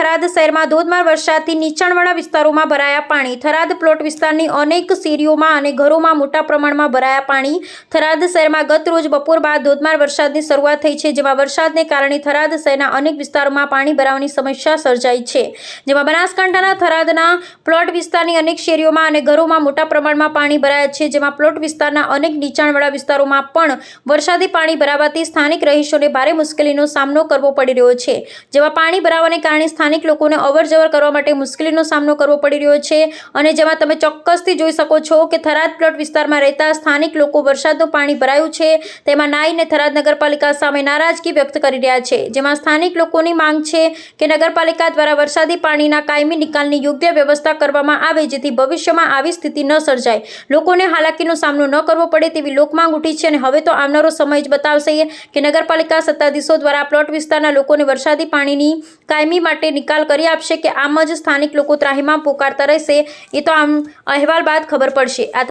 થરાદ શહેરમાં ધોધમાર વરસાદથી નીચાણવાળા વિસ્તારોમાં ભરાયા પાણી। થરાદ પ્લોટ વિસ્તારની અનેક શેરીઓમાં અને ઘરોમાં મોટા પ્રમાણમાં ભરાયા પાણી। થરાદ શહેરમાં ગત રોજ બપોર બાદ ધોધમાર વરસાદની શરૂઆત થઈ છે, જેમાં વરસાદને કારણે થરાદ શહેરના અનેક વિસ્તારોમાં પાણી ભરાવાની સમસ્યા સર્જાઈ છે, જેમાં બનાસકાંઠાના થરાદના પ્લોટ વિસ્તારની અનેક શેરીઓમાં અને ઘરોમાં મોટા પ્રમાણમાં પાણી ભરાયા છે, જેમાં પ્લોટ વિસ્તારના અનેક નીચાણવાળા વિસ્તારોમાં પણ વરસાદી પાણી ભરાવાથી સ્થાનિક રહીશોને ભારે મુશ્કેલીનો સામનો કરવો પડી રહ્યો છે, જેમાં પાણી ભરાવાને કારણે સ્થાનિક લોકોને અવરજવર કરવા માટે મુશ્કેલીનો સામનો કરવો પડી રહ્યો છે। અને જેમાં તમે ચોક્કસથી જોઈ શકો છો કે થરાદ પ્લોટ વિસ્તારમાં રહેતા સ્થાનિક લોકો વરસાદનું પાણી ભરાયું છે તેમાં નાઈને થરાદ નગરપાલિકા સામે નારાજગી વ્યક્ત કરી રહ્યા છે, જેમાં સ્થાનિક લોકોની માંગ છે કે નગરપાલિકા દ્વારા વરસાદી પાણીના કાયમી નિકાલની યોગ્ય વ્યવસ્થા કરવામાં આવે, જેથી ભવિષ્યમાં આવી સ્થિતિ ન સર્જાય, લોકોને હાલાકીનો સામનો ન કરવો પડે તેવી લોકમાંગ ઉઠી છે। અને હવે તો આવનારો સમય જ બતાવશે કે નગરપાલિકા સત્તાધીશો દ્વારા પ્લોટ વિસ્તારના લોકોને વરસાદી પાણીની કાયમી માટે નિકાલ કરી આપશે કે આમ જ સ્થાનિક લોકો ત્રાહિમામ પોકારતા રહેશે, એ તો આમ અહેવાલ બાદ ખબર પડશે।